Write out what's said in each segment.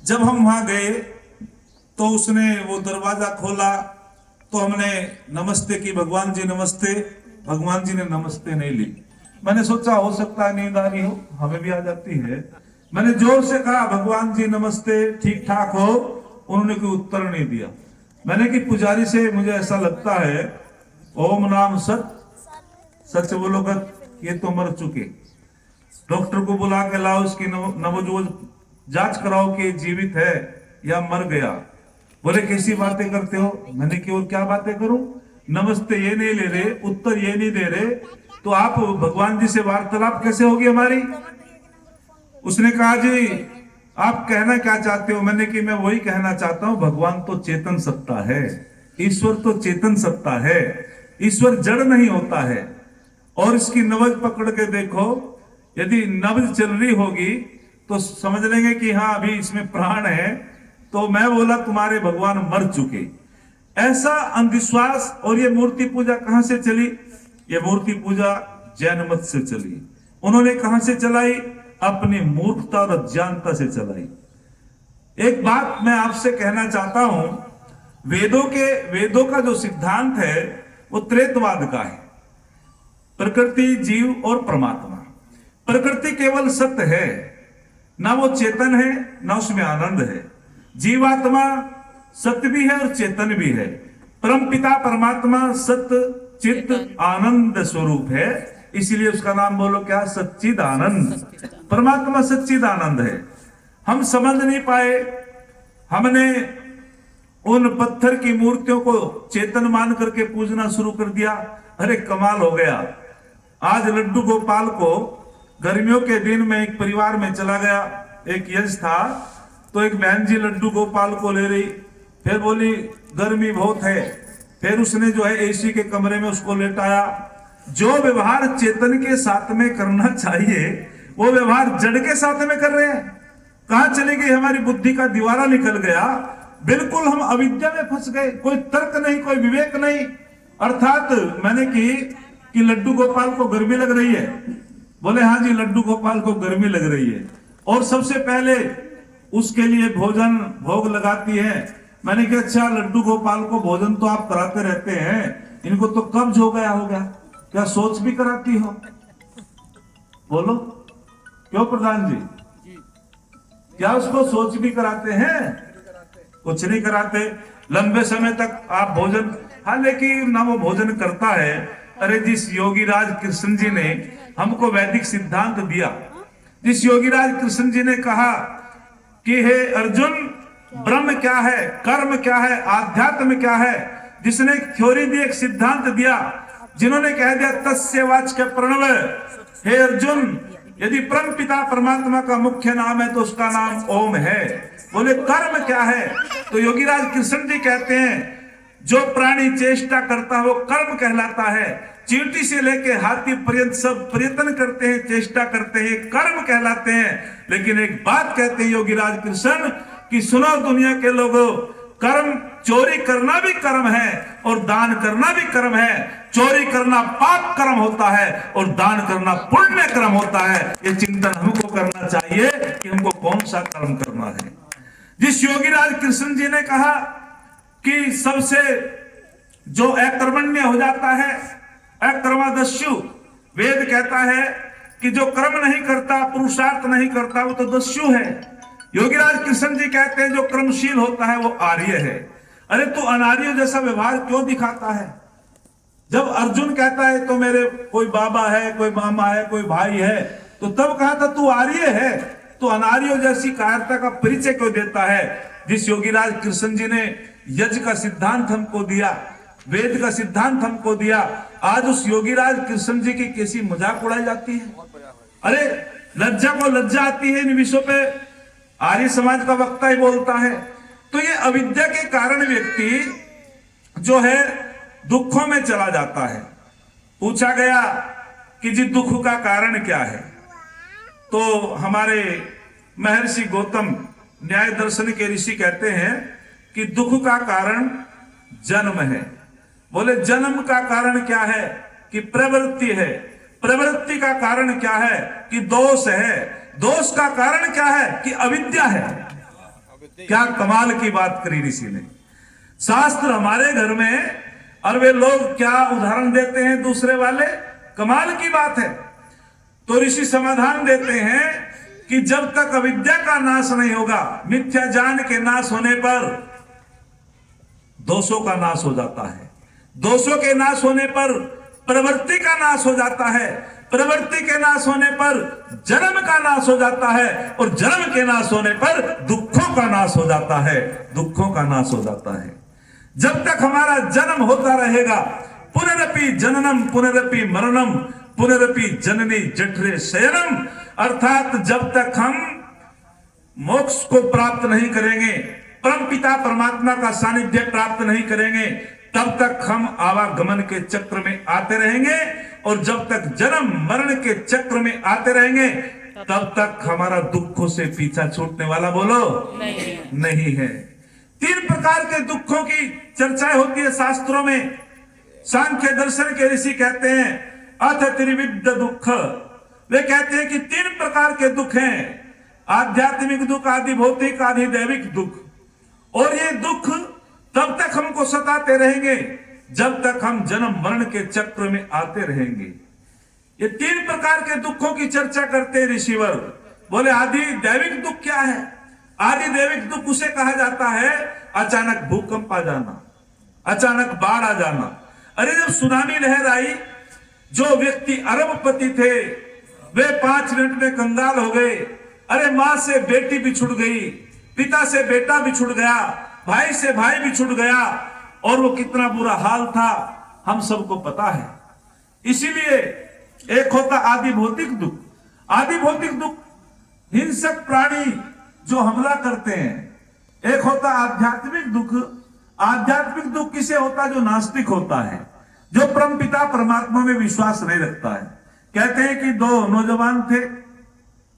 जब हम वहां गए तो उसने वो दरवाजा खोला तो हमने नमस्ते की, भगवान जी नमस्ते। भगवान जी ने नमस्ते नहीं ली। मैंने सोचा हो सकता है नींद आ रही हो, हमें भी आ जाती है। मैंने जोर से कहा भगवान जी नमस्ते, ठीक ठाक हो? उन्होंने कोई उत्तर नहीं दिया। मैंने कि पुजारी से मुझे ऐसा लगता है, ओम नाम सत, सच बोलो गत, ये तो मर चुके। डॉक्टर को बुला के लाओ, उसकी नवजोत जांच कराओ कि जीवित है या मर गया। बोले कैसी बातें करते हो? मैंने कि और क्या बातें करूं? नमस्ते ये नहीं ले रहे, उत्तर ये नहीं दे रहे, तो आप भगवान जी से वार्तालाप कैसे होगी हमारी? उसने कहा जी आप कहना क्या चाहते हो? मैंने कि मैं वही कहना चाहता हूं, भगवान तो चेतन सत्ता है, ईश्वर तो चेतन सत्ता है, ईश्वर जड़ नहीं होता है। और इसकी नब्ज पकड़ के देखो, यदि नब्ज चल रही होगी तो समझ लेंगे कि हाँ अभी इसमें प्राण है। तो मैं बोला तुम्हारे भगवान मर चुके। ऐसा अंधविश्वास। और ये मूर्ति पूजा कहां से चली? ये मूर्ति पूजा जैन मत से चली। उन्होंने कहां से चलाई? अपनी मूर्खता और अज्ञानता से चलाई। एक बात मैं आपसे कहना चाहता हूं, वेदों का जो सिद्धांत है वो त्रेतवाद का है। प्रकृति, जीव और परमात्मा। प्रकृति केवल सत्य है, ना वो चेतन है ना उसमें आनंद है। जीवात्मा सत्य भी है और चेतन भी है। परम पिता परमात्मा सत्य चित्त आनंद स्वरूप है, इसीलिए उसका नाम बोलो क्या? सच्चिद आनंद। परमात्मा सच्चिद आनंद है। हम समझ नहीं पाए, हमने उन पत्थर की मूर्तियों को चेतन मान करके पूजना शुरू कर दिया। अरे कमाल हो गया। आज लड्डू गोपाल को गर्मियों के दिन में एक परिवार में चला गया, एक यज्ञ था, तो एक बहन जी लड्डू गोपाल को ले रही, फिर बोली गर्मी बहुत है, फिर उसने जो है एसी के कमरे में उसको लेटाया। जो व्यवहार चेतन के साथ में करना चाहिए वो व्यवहार जड़ के साथ में कर रहे हैं। कहां चली गई हमारी बुद्धि का दीवारा? निकल गया। बिल्कुल हम अविद्या में फंस गए, कोई तर्क नहीं, कोई विवेक नहीं। अर्थात मैंने कि लड्डू गोपाल को गर्मी लग रही है। बोले हाँ जी लड्डू गोपाल को गर्मी लग रही है, और सबसे पहले उसके लिए भोजन भोग लगाती है। मैंने कहा अच्छा लड्डू गोपाल को भोजन तो आप कराते रहते हैं, इनको तो कब्ज हो गया होगा, क्या सोच भी कराती हो? बोलो क्यों प्रधान जी, क्या उसको सोच भी कराते हैं? कुछ नहीं कराते। लंबे समय तक आप भोजन, हाँ लेकिन ना वो भोजन करता है। अरे जिस योगीराज कृष्ण जी ने हमको वैदिक सिद्धांत दिया, जिस योगीराज कृष्ण जी ने कहा कि हे अर्जुन ब्रह्म क्या है, कर्म क्या है, आध्यात्म क्या है, जिसने एक थ्योरी दी, एक सिद्धांत दिया, जिन्होंने कह दिया तस्य वाच्य प्रणव, हे अर्जुन यदि परम पिता परमात्मा का मुख्य नाम है तो उसका नाम ओम है। बोले कर्म क्या है? तो योगीराज कृष्ण जी कहते हैं जो प्राणी चेष्टा करता है वो कर्म कहलाता है। चींटी से लेके हाथी पर्यंत सब प्रयत्न करते हैं, चेष्टा करते हैं, कर्म कहलाते हैं। लेकिन एक बात कहते हैं योगीराज कृष्ण कि सुनो दुनिया के लोगों, कर्म, चोरी करना भी कर्म है और दान करना भी कर्म है। चोरी करना पाप कर्म होता है और दान करना पुण्य कर्म होता है। ये चिंतन हमको करना चाहिए कि हमको कौन सा कर्म करना है। जिस योगीराज कृष्ण जी ने कहा कि सबसे जो अकर्मण्य हो जाता है, अकर्मादस्यु, वेद कहता है कि जो कर्म नहीं करता, पुरुषार्थ नहीं करता, वो तो दस्यु है। योगीराज कृष्ण जी कहते हैं जो कर्मशील होता है वो आर्य है। अरे तू अनार्य जैसा व्यवहार क्यों दिखाता है? जब अर्जुन कहता है तो मेरे कोई बाबा है, कोई मामा है, कोई भाई है, तो तब कहा था तू आर्य है, तो अनार्य जैसी कायरता का परिचय क्यों देता है? जिस योगीराज कृष्ण जी ने यज्ञ का सिद्धांत हमको दिया, वेद का सिद्धांत हमको दिया, आज उस योगीराज कृष्ण जी की कैसी मजाक उड़ाई जाती है। अरे लज्जा को लज्जा आती है इन विषयों पे, आर्य समाज का वक्ता ही बोलता है। तो ये अविद्या के कारण व्यक्ति जो है दुखों में चला जाता है। पूछा गया कि जी दुख का कारण क्या है, तो हमारे महर्षि गौतम न्याय दर्शन के ऋषि कहते हैं कि दुख का कारण जन्म है। बोले जन्म का कारण क्या है? कि प्रवृत्ति है। प्रवृत्ति का कारण क्या है? कि दोष है। दोष का कारण क्या है? कि अविद्या है। क्या कमाल की बात करी ऋषि ने। शास्त्र हमारे घर में और वे लोग क्या उदाहरण देते हैं दूसरे वाले, कमाल की बात है। तो ऋषि समाधान देते हैं कि जब तक अविद्या का नाश नहीं होगा, मिथ्या ज्ञान के नाश होने पर दोषों का नाश हो जाता है, दोषों के नाश होने पर प्रवृत्ति का नाश हो जाता है, प्रवृत्ति के नाश होने पर जन्म का नाश हो जाता है, और जन्म के नाश होने पर दुखों का नाश हो जाता है, दुखों का नाश हो जाता है। जब तक हमारा जन्म होता रहेगा, पुनरपि जननम पुनरपि मरणम पुनरपि जननी जठरे शयनम, अर्थात जब तक हम मोक्ष को प्राप्त नहीं करेंगे, परमपिता परमात्मा का सानिध्य प्राप्त नहीं करेंगे, तब तक हम आवागमन के चक्र में आते रहेंगे, और जब तक जन्म मरण के चक्र में आते रहेंगे तब तक हमारा दुखों से पीछा छूटने वाला बोलो नहीं है। 3 प्रकार के दुखों की चर्चा होती है शास्त्रों में। सांख्य दर्शन के ऋषि कहते हैं अथ त्रिविध दुख, वे कहते हैं कि 3 प्रकार के दुख हैं, आध्यात्मिक दुख, आदि भौतिक, आदि दैविक दुख। और ये दुख तब तक हमको सताते रहेंगे जब तक हम जन्म मरण के चक्र में आते रहेंगे। ये 3 प्रकार के दुखों की चर्चा करते हैं ऋषिवर। बोले आदि दैविक दुख क्या है? आदि दैविक दुख उसे कहा जाता है अचानक भूकंप आ जाना, अचानक बाढ़ आ जाना। अरे जब सुनामी लहर आई, जो व्यक्ति अरबपति थे वे 5 मिनट में कंगाल हो गए। अरे मां से बेटी बिछुड़ गई, पिता से बेटा बिछुड़ गया, भाई से भाई बिछुड़ गया, और वो कितना बुरा हाल था हम सबको पता है। इसीलिए एक होता आदि भौतिक दुख। आदि भौतिक दुख हिंसक प्राणी जो हमला करते हैं। एक होता आध्यात्मिक दुख। आध्यात्मिक दुख किसे होता? जो नास्तिक होता है, जो परमपिता परमात्मा में विश्वास नहीं रखता है। कहते हैं कि 2 नौजवान थे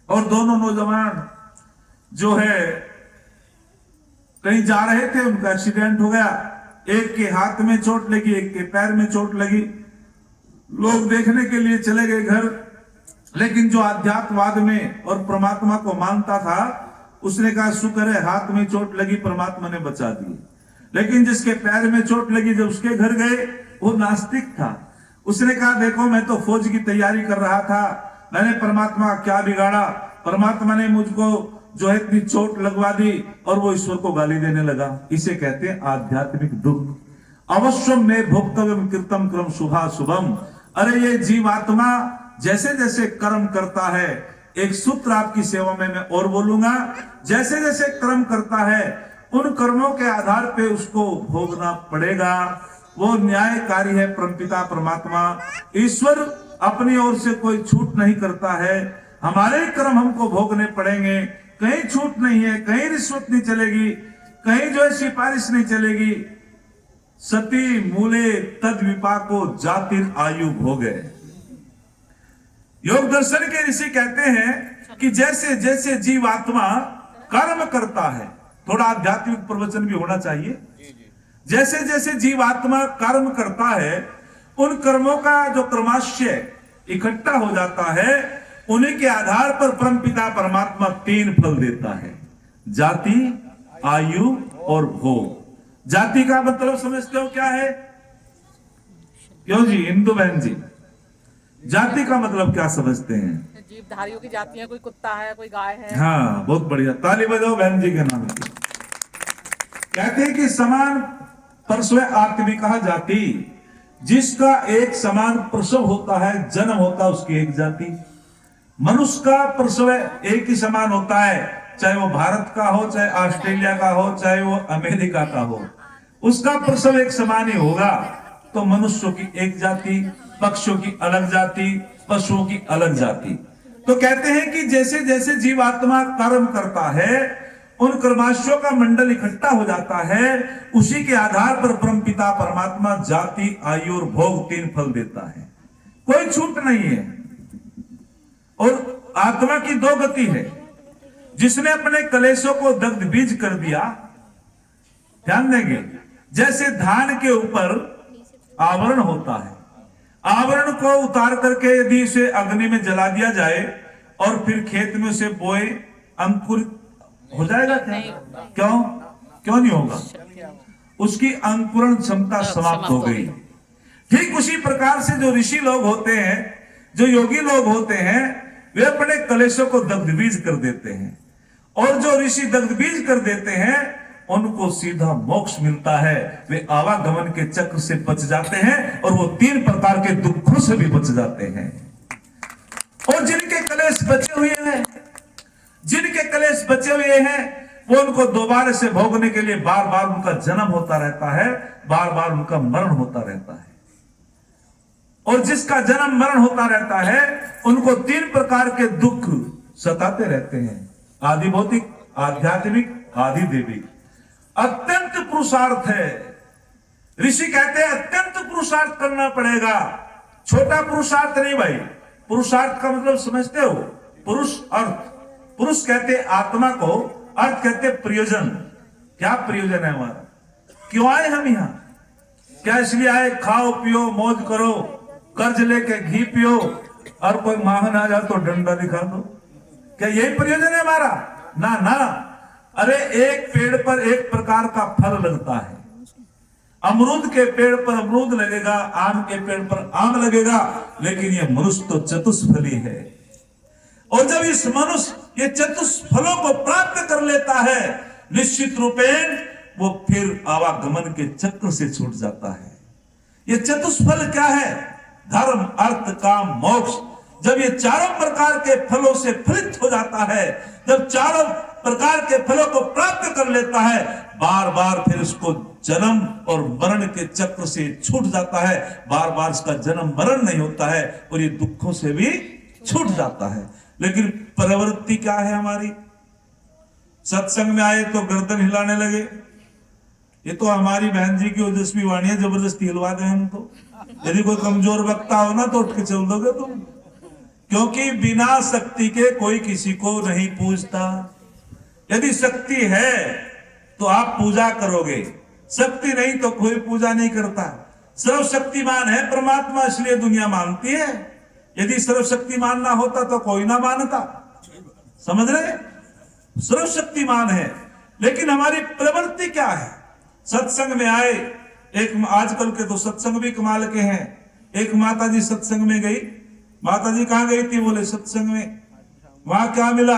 और दोनों नौजवान जो है कहीं जा रहे थे, उनका एक्सीडेंट हो गया। एक के हाथ में चोट लगी, एक के पैर में चोट लगी। लोग देखने के लिए चले गए घर, लेकिन जो आध्यात्मवाद में और परमात्मा को मानता था उसने कहा शुक्र है हाथ में चोट लगी, परमात्मा ने बचा दी। लेकिन जिसके पैर में चोट लगी, जब उसके घर गए, वो नास्तिक था। उसने कहा देखो मैं तो फौज की तैयारी कर रहा था, मैंने परमात्मा का क्या बिगाड़ा, परमात्मा ने मुझको जो है इतनी चोट लगवा दी, और वो ईश्वर को गाली देने लगा। इसे कहते हैं आध्यात्मिक दुख। अवश्यम में भोक्तव्यम कृतम क्रम शुभा शुभम। अरे ये जीवात्मा जैसे जैसे कर्म करता है, एक सूत्र आपकी सेवा में मैं और बोलूंगा, जैसे जैसे कर्म करता है उन कर्मों के आधार पे उसको भोगना पड़ेगा। वो न्यायकारी है परमपिता परमात्मा। ईश्वर अपनी ओर से कोई छूट नहीं करता है, हमारे कर्म हमको भोगने पड़ेंगे। कहीं छूट नहीं है, कहीं रिश्वत नहीं चलेगी, कहीं जो है सिफारिश नहीं चलेगी। सती मूले तद विपाको जातिर आयु भोगे। योग दर्शन के ऋषि कहते हैं कि जैसे जैसे जीवात्मा कर्म करता है, थोड़ा आध्यात्मिक प्रवचन भी होना चाहिए। जैसे जैसे जीवात्मा कर्म करता है, उन कर्मों का जो कर्माशय इकट्ठा हो जाता है, उन्हीं के आधार पर परमपिता परमात्मा 3 फल देता है, जाति, आयु और भोग। जाति का मतलब समझते हो क्या है? क्यों जी हिंदू बहन जी, जाति का मतलब क्या समझते हैं? जीवधारियों की जाति है, कोई कुत्ता है, कोई गाय है। हाँ बहुत बढ़िया, ताली बजाओ बहन जी के नाम की। कहते हैं कि समान परस्व आत्मिका जाति, जिसका एक समान प्रसव होता है, जन्म होता है, उसकी एक जाति। मनुष्य का प्रसव एक ही समान होता है, चाहे वो भारत का हो, चाहे ऑस्ट्रेलिया का हो, चाहे वो अमेरिका का हो, उसका प्रसव एक समान ही होगा। तो मनुष्यों की एक जाति, पक्षियों की अलग जाति, पशुओं की अलग जाति। तो कहते हैं कि जैसे जैसे जीवात्मा कर्म करता है, उन कर्माशयों का मंडल इकट्ठा हो जाता है, उसी के आधार पर परमपिता परमात्मा जाति, आयु और भोग 3 फल देता है। कोई छूट नहीं है। और आत्मा की 2 गति है। जिसने अपने कलेशों को दग्ध बीज कर दिया, ध्यान देंगे, जैसे धान के ऊपर आवरण होता है, आवरण को उतार करके यदि उसे अग्नि में जला दिया जाए और फिर खेत में उसे बोए, अंकुर हो जाएगा क्या? नहीं होगा। क्यों? क्यों नहीं होगा? उसकी अंकुरण क्षमता समाप्त हो गई। ठीक उसी प्रकार से जो ऋषि लोग होते हैं, जो योगी लोग होते हैं, वे अपने कलेशों को दग्धबीज कर देते हैं, और जो ऋषि दग्धबीज कर देते हैं उनको सीधा मोक्ष मिलता है। वे आवागमन के चक्र से बच जाते हैं और वो 3 प्रकार के दुखों से भी बच जाते हैं। और जिनके कलेश बचे हुए हैं, जिनके कलेश बचे हुए हैं, वो उनको दोबारा से भोगने के लिए बार बार उनका जन्म होता रहता है, बार बार उनका मरण होता रहता है। और जिसका जन्म मरण होता रहता है उनको 3 प्रकार के दुख सताते रहते हैं, आदि भौतिक, आध्यात्मिक, आदि देविक। अत्यंत पुरुषार्थ है। ऋषि कहते हैं अत्यंत पुरुषार्थ करना पड़ेगा, छोटा पुरुषार्थ नहीं भाई। पुरुषार्थ का मतलब समझते हो? पुरुष अर्थ, पुरुष कहते आत्मा को, अर्थ कहते प्रयोजन। क्या प्रयोजन है हमारा? क्यों आए हम यहां? क्या इसलिए आए खाओ पियो मौज करो, कर्ज लेके घी पियो, और कोई मांगन आ जाए तो डंडा दिखा दो? क्या यही प्रयोजन है हमारा? ना ना। अरे एक पेड़ पर एक प्रकार का फल लगता है। अमरूद के पेड़ पर अमरूद लगेगा, आम के पेड़ पर आम लगेगा, लेकिन ये मनुष्य तो चतुष्फली है। और जब इस मनुष्य ये चतुष्फलों को प्राप्त कर लेता है, निश्चित रूपेण वो फिर आवागमन के चक्र से छूट जाता है। ये चतुष्फल क्या है? धर्म, अर्थ, काम, मोक्ष। जब ये चारों प्रकार के फलों से फलित हो जाता है, जब चारों प्रकार के फलों को प्राप्त कर लेता है, बार बार फिर उसको जन्म और मरण के चक्र से छूट जाता है। बार बार इसका जन्म मरण नहीं होता है और ये दुखों से भी छूट जाता है। लेकिन प्रवृत्ति क्या है हमारी? सत्संग में आए तो गर्दन हिलाने लगे। ये तो हमारी बहन जी की ओजस्वी वाणी है, जबरदस्ती हिलवा दें हम तो। यदि कोई कमजोर वक्ता हो ना तो उठ के चल दोगे तुम, क्योंकि बिना शक्ति के कोई किसी को नहीं पूजता। यदि शक्ति है तो आप पूजा करोगे, शक्ति नहीं तो कोई पूजा नहीं करता। सर्वशक्तिमान है परमात्मा, इसलिए दुनिया मानती है। यदि सर्वशक्तिमान ना होता तो कोई ना मानता। समझ रहे? सर्वशक्तिमान है, लेकिन हमारी प्रवृत्ति क्या है? सत्संग में आए, एक आजकल के तो सत्संग भी कमाल के हैं। एक माता जी सत्संग में गई। माता जी कहां गई थी? बोले सत्संग में। वहां क्या मिला?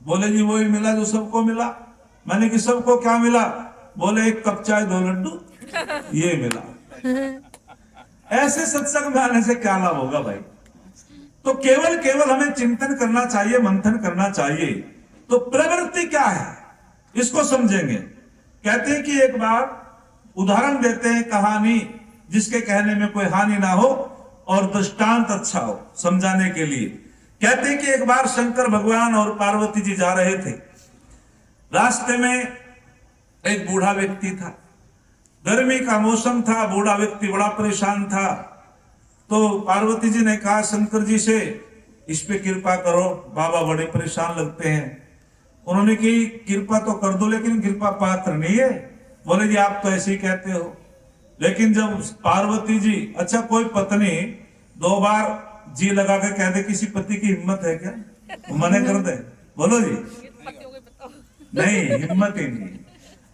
बोले जी वही मिला जो सबको मिला। मैंने कि सबको क्या मिला? बोले 1 कप चाय 2 लड्डू, ये मिला। ऐसे सत्संग में आने से क्या लाभ होगा भाई? तो केवल हमें चिंतन करना चाहिए, मंथन करना चाहिए। तो प्रवृत्ति क्या है इसको समझेंगे। कहते हैं कि एक बार उदाहरण देते हैं, कहानी जिसके कहने में कोई हानि ना हो और दृष्टांत अच्छा हो समझाने के लिए। कहते हैं कि एक बार शंकर भगवान और पार्वती जी जा रहे थे। रास्ते में एक बूढ़ा व्यक्ति था, गर्मी का मौसम था, बूढ़ा व्यक्ति बड़ा परेशान था। तो पार्वती जी ने कहा शंकर जी से, इस पे कृपा करो, बाबा बड़े परेशान लगते हैं। उन्होंने की कृपा तो कर दो, लेकिन कृपा पात्र नहीं है। बोले जी आप तो ऐसे ही कहते हो। लेकिन जब पार्वती जी, अच्छा कोई पत्नी 2 बार जी लगा के कह दे, किसी पति की हिम्मत है क्या? मने कर दे? बोलो जी। नहीं, हिम्मत ही नहीं।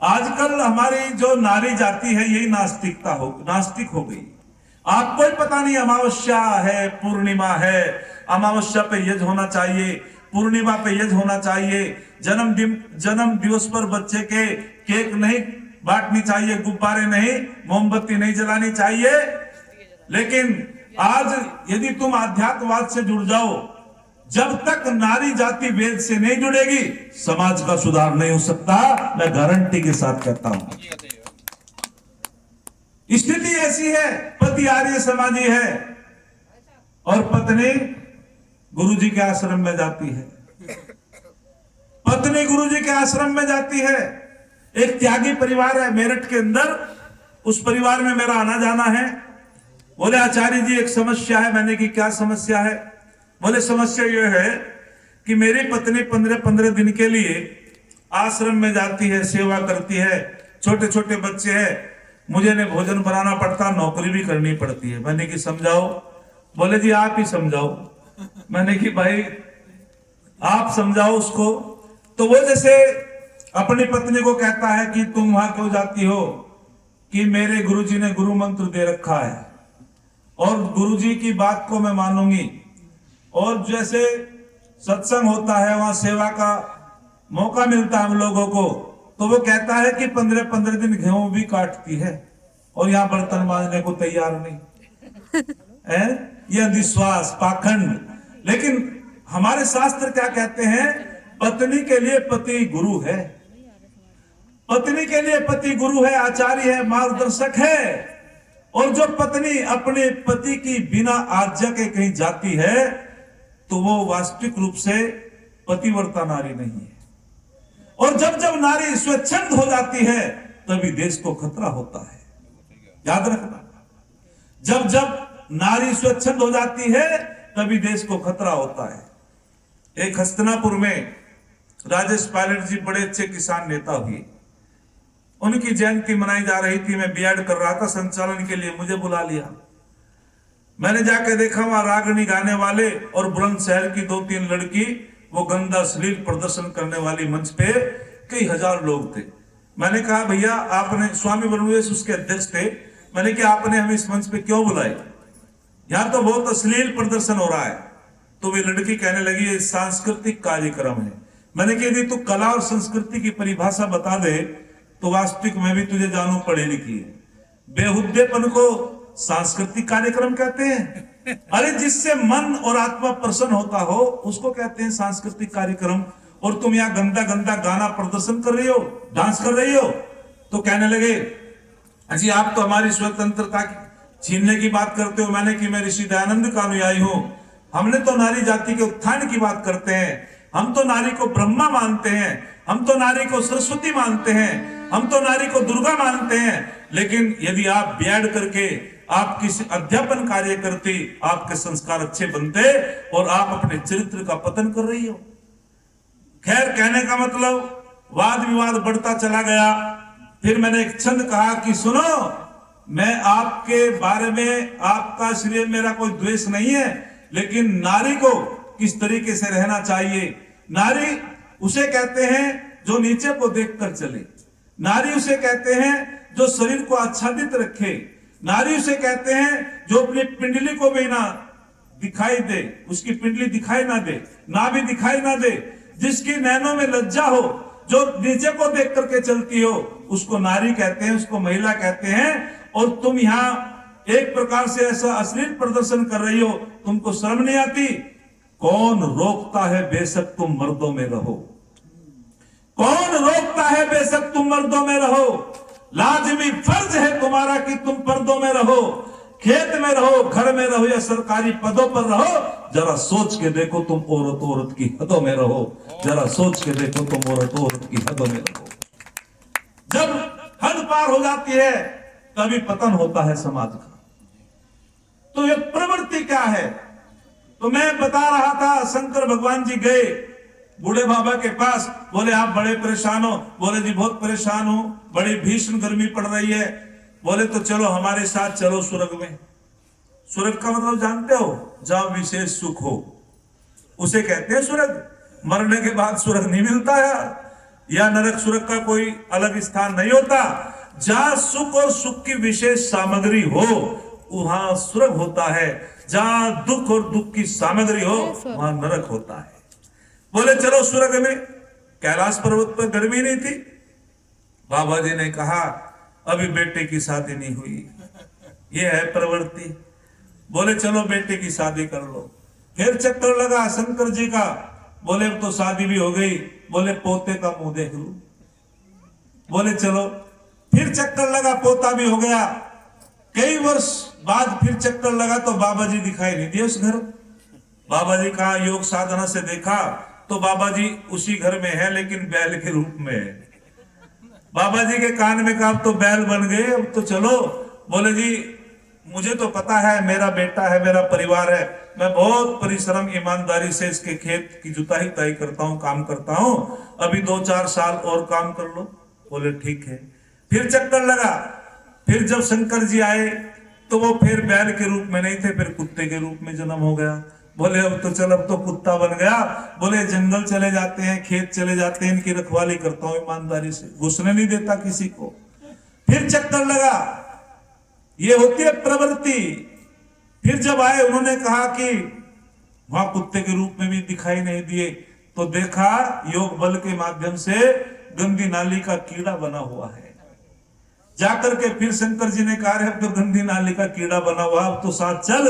आजकल हमारी जो नारी जाति है यही नास्तिक हो गई। आपको ही पता नहीं अमावस्या है, पूर्णिमा है, अमावस्या पे यज्ञ होना चाहिए, पूर्णिमा पे यज्ञ होना चाहिए, जन्म दिवस पर बच्चे के केक नहीं बांटनी चाहिए, गुब्बारे नहीं, मोमबत्ती नहीं जलानी चाहिए। लेकिन आज यदि तुम आध्यात्मवाद से जुड़ जाओ, जब तक नारी जाति वेद से नहीं जुड़ेगी समाज का सुधार नहीं हो सकता। मैं गारंटी के साथ कहता हूं। स्थिति ऐसी है, पति आर्य समाजी है और पत्नी गुरुजी के आश्रम में जाती है। पत्नी गुरुजी के आश्रम में जाती है। एक त्यागी परिवार है मेरठ के अंदर, उस परिवार में मेरा आना जाना है। बोले आचार्य जी एक समस्या है। मैंने की क्या समस्या है? बोले समस्या यह है कि मेरी पत्नी 15-15 दिन के लिए आश्रम में जाती है, सेवा करती है, छोटे छोटे बच्चे हैं, मुझे ने भोजन बनाना पड़ता, नौकरी भी करनी पड़ती है। मैंने की समझाओ। बोले जी आप ही समझाओ। मैंने कि भाई आप समझाओ उसको। तो तो वो जैसे अपनी पत्नी को कहता है कि तुम वहां क्यों जाती हो, कि मेरे गुरुजी ने गुरु मंत्र दे रखा है और गुरुजी की बात को मैं मानूंगी। और जैसे सत्संग होता है, वहां सेवा का मौका मिलता है हम लोगों को, तो वो कहता है कि 15-15 दिन गेहूं भी काटती है और यहाँ बर्तन मांजने को तैयार नहीं है। ये अंधविश्वास, पाखंड। लेकिन हमारे शास्त्र क्या कहते हैं, पत्नी के लिए पति गुरु है, पत्नी के लिए पति गुरु है, आचार्य है, मार्गदर्शक है। और जो पत्नी अपने पति की बिना आज्ञा के कहीं जाती है तो वो वास्तविक रूप से पतिव्रता नारी नहीं है। और जब जब नारी स्वच्छंद हो जाती है तभी देश को खतरा होता है, याद रखना। जब जब नारी स्वच्छंद हो जाती है तभी देश को खतरा होता है। एक हस्तिनापुर में राजेश पायलट जी बड़े अच्छे किसान नेता हुए, उनकी जयंती मनाई जा रही थी। मैं बीएड कर रहा था, संचालन के लिए मुझे बुला लिया। मैंने जाके देखा वहां रागनी गाने वाले और बुलंदशहर की 2-3 लड़की वो गंदा अश्लील प्रदर्शन करने वाली मंच पे कई हजार लोग थे। मैंने कहा भैया आपने, स्वामी ब्रह्मवेश उसके अध्यक्ष थे, मैंने कहा आपने हमें इस मंच पे क्यों बुलाए, यहां तो बहुत अश्लील प्रदर्शन हो रहा है। तो वे लड़की कहने लगी ये सांस्कृतिक कार्यक्रम है। मैंने कहा यदि तू कला और संस्कृति की परिभाषा बता दे तो वास्तविक में भी तुझे जानू पढ़ी लिखी है। बेहुद्देपन को सांस्कृतिक कार्यक्रम कहते हैं। अरे जिससे मन और आत्मा प्रसन्न होता हो उसको कहते हैं सांस्कृतिक कार्यक्रम। और तुम यहाँ गंदा गंदा गाना प्रदर्शन कर रही हो, डांस कर रही हो। तो कहने लगे जी आप तो हमारी स्वतंत्रता छीनने की बात करते हो। मैंने कि मैं ऋषि दयानंद का अनुयायी हूं। हमने तो नारी जाति के उत्थान की बात करते हैं। हम तो नारी को ब्रह्मा मानते हैं, हम तो नारी को सरस्वती मानते हैं, हम तो नारी को दुर्गा मानते हैं। लेकिन यदि आप बीएड करके आप किसी अध्यापन कार्य करती, आपके संस्कार अच्छे बनते और आप अपने चरित्र का पतन कर रही हो। खैर कहने का मतलब वाद विवाद बढ़ता चला गया। फिर मैंने एक छंद कहा कि सुनो, मैं आपके बारे में, आपका इसलिए मेरा कोई द्वेष नहीं है, लेकिन नारी को किस तरीके से रहना चाहिए। नारी उसे कहते हैं जो नीचे को देखकर चले, नारी उसे कहते हैं जो शरीर को आच्छादित रखे, नारी उसे कहते हैं जो अपनी पिंडली को भी ना दिखाई दे, उसकी पिंडली दिखाई ना दे, ना भी दिखाई ना दे, जिसकी नैनों में लज्जा हो, जो नीचे को देख करके चलती हो, उसको नारी कहते हैं, उसको महिला कहते हैं। और तुम यहाँ एक प्रकार से ऐसा अश्लील प्रदर्शन कर रही हो, तुमको शर्म नहीं आती? कौन रोकता है बेशक तुम मर्दों में रहो, कौन रोकता है बेशक तुम मर्दों में रहो। लाजमी फर्ज है तुम्हारा कि तुम पर्दों में रहो, खेत में रहो, घर में रहो या सरकारी पदों पर रहो। जरा सोच के देखो तुम औरत की हदों में रहो, जरा सोच के देखो तुम औरत की हदों में रहो। जब हद पार हो जाती है तभी पतन होता है समाज का। तो ये प्रवृत्ति क्या है? तो मैं बता रहा था, शंकर भगवान जी गए बूढ़े बाबा के पास, बोले आप बड़े परेशान हो? बोले जी बहुत परेशान हूं, बड़ी भीषण गर्मी पड़ रही है। बोले तो चलो हमारे साथ चलो स्वर्ग में। स्वर्ग का मतलब जानते हो? जहां विशेष सुख हो उसे कहते हैं स्वर्ग। मरने के बाद स्वर्ग नहीं मिलता है, या नरक स्वर्ग का कोई अलग स्थान नहीं होता। जहां सुख और सुख की विशेष सामग्री हो वहां स्वर्ग होता है, जहां दुख और दुख की सामग्री हो वहां नरक होता है। बोले चलो स्वर्ग में। कैलाश पर्वत पर गर्मी नहीं थी। बाबा जी ने कहा अभी बेटे की शादी नहीं हुई, ये है प्रवृत्ति। बोले चलो बेटे की शादी कर लो। फिर चक्कर लगा शंकर जी का, बोले अब तो शादी भी हो गई, बोले पोते का मुंह देख लूं। बोले चलो। फिर चक्कर लगा, पोता भी हो गया। कई वर्ष बाद फिर चक्कर लगा तो बाबा जी दिखाई नहीं दिए उस घर। बाबा जी कहा योग साधना से देखा तो बाबा जी उसी घर में है, लेकिन बैल के रूप में है। बाबा जी के कान में कहा अब तो बैल बन गए, अब तो चलो। बोले जी मुझे तो पता है, मेरा बेटा है, मेरा परिवार है, मैं बहुत परिश्रम ईमानदारी से इसके खेत की जुताई ताई करता हूँ, काम करता हूँ, अभी 2-4 साल और काम कर लो। बोले ठीक है। फिर चक्कर लगा। फिर जब शंकर जी आए तो वो फिर बैल के रूप में नहीं थे, फिर कुत्ते के रूप में जन्म हो गया। बोले अब तो चल, अब तो कुत्ता बन गया। बोले जंगल चले जाते हैं, खेत चले जाते हैं, इनकी रखवाली करता हूं ईमानदारी से, घुसने नहीं देता किसी को। फिर चक्कर लगा, ये होती है प्रवृत्ति। फिर जब आए, उन्होंने कहा कि वहां कुत्ते के रूप में भी दिखाई नहीं दिए, तो देखा योग बल के माध्यम से गंदी नाली का कीड़ा बना हुआ है। जाकर के फिर शंकर जी ने कहा, अब तो गंदी नाली का कीड़ा बना हुआ, अब तो साथ चल।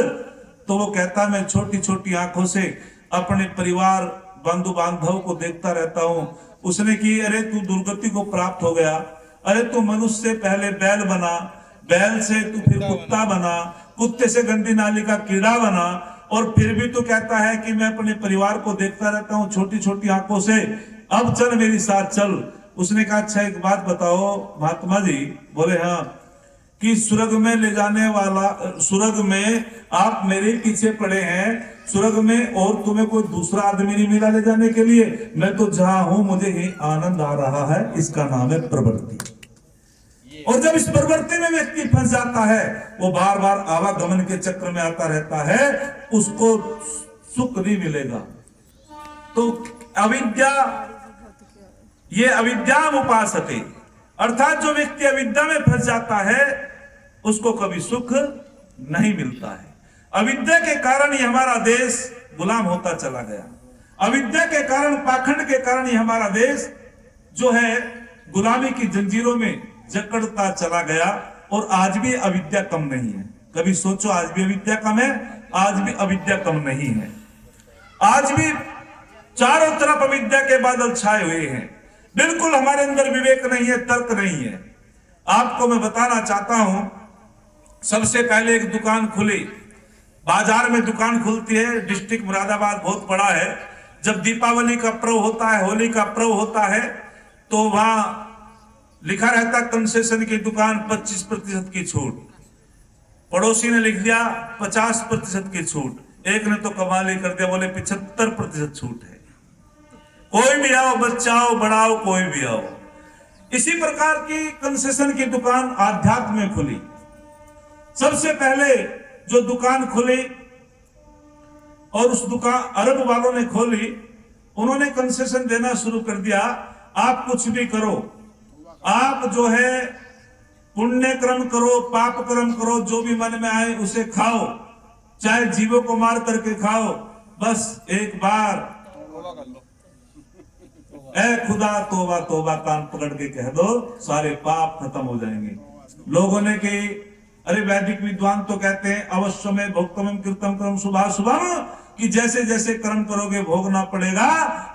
तो वो कहता, मैं छोटी छोटी आंखों से अपने परिवार बंधु बांधव को देखता रहता हूं। उसने की, अरे तू दुर्गति को प्राप्त हो गया, अरे तू मनुष्य से पहले बैल बना, बैल से तू फिर कुत्ता बना, कुत्ते से गंदी नाली का कीड़ा बना, और फिर भी तू कहता है कि मैं अपने परिवार को देखता रहता हूं छोटी छोटी आंखों से, अब चल मेरे साथ चल। उसने कहा, अच्छा एक बात बताओ महात्मा जी। बोले हाँ, कि स्वर्ग में ले जाने वाला, स्वर्ग में आप मेरे पीछे पड़े हैं, स्वर्ग में और तुम्हें कोई दूसरा आदमी नहीं मिला ले जाने के लिए, मैं तो जहां हूं मुझे ही आनंद आ रहा है, इसका नाम है प्रवृत्ति। और जब इस प्रवृत्ति में व्यक्ति फंस जाता है, वो बार बार आवागमन के चक्र में आता रहता है, उसको सुख नहीं मिलेगा। तो अविद्या, ये अविद्या उपासते, अर्थात जो व्यक्ति अविद्या में फंस जाता है उसको कभी सुख नहीं मिलता है। अविद्या के कारण ही हमारा देश गुलाम होता चला गया। अविद्या के कारण, पाखंड के कारण ही हमारा देश जो है गुलामी की जंजीरों में जकड़ता चला गया। और आज भी अविद्या कम नहीं है। कभी सोचो, आज भी अविद्या कम है? आज भी अविद्या कम नहीं है। आज भी चारों तरफ अविद्या के बादल छाए हुए हैं। बिल्कुल हमारे अंदर विवेक नहीं है, तर्क नहीं है। आपको मैं बताना चाहता हूं, सबसे पहले एक दुकान खुली, बाजार में दुकान खुलती है, डिस्ट्रिक्ट मुरादाबाद बहुत बड़ा है। जब दीपावली का पर्व होता है, होली का पर्व होता है, तो वहां लिखा रहता कंसेशन की दुकान 25% की छूट। पड़ोसी ने लिख दिया 50% की छूट। एक ने तो कमाल ही कर दिया, बोले 75% छूट है। कोई भी आओ, बच्चा आओ, बड़ा आओ, कोई भी आओ। इसी प्रकार की कंसेशन की दुकान आध्यात्म में खुली। सबसे पहले जो दुकान खुली, और उस दुकान अरब वालों ने खोली, उन्होंने कंसेशन देना शुरू कर दिया, आप कुछ भी करो, आप जो है पुण्य कर्म करो, पाप कर्म करो, जो भी मन में आए उसे खाओ, चाहे जीवों को मार करके खाओ, बस एक बार ऐ खुदा तौबा तौबा कान पकड़ के कह दो, सारे पाप खत्म हो जाएंगे। लोगों ने कि अरे वैदिक विद्वान तो कहते हैं अवश्य में भोक्तम कृतम कर्म शुभा शुभम, कि जैसे जैसे कर्म करोगे भोगना पड़ेगा,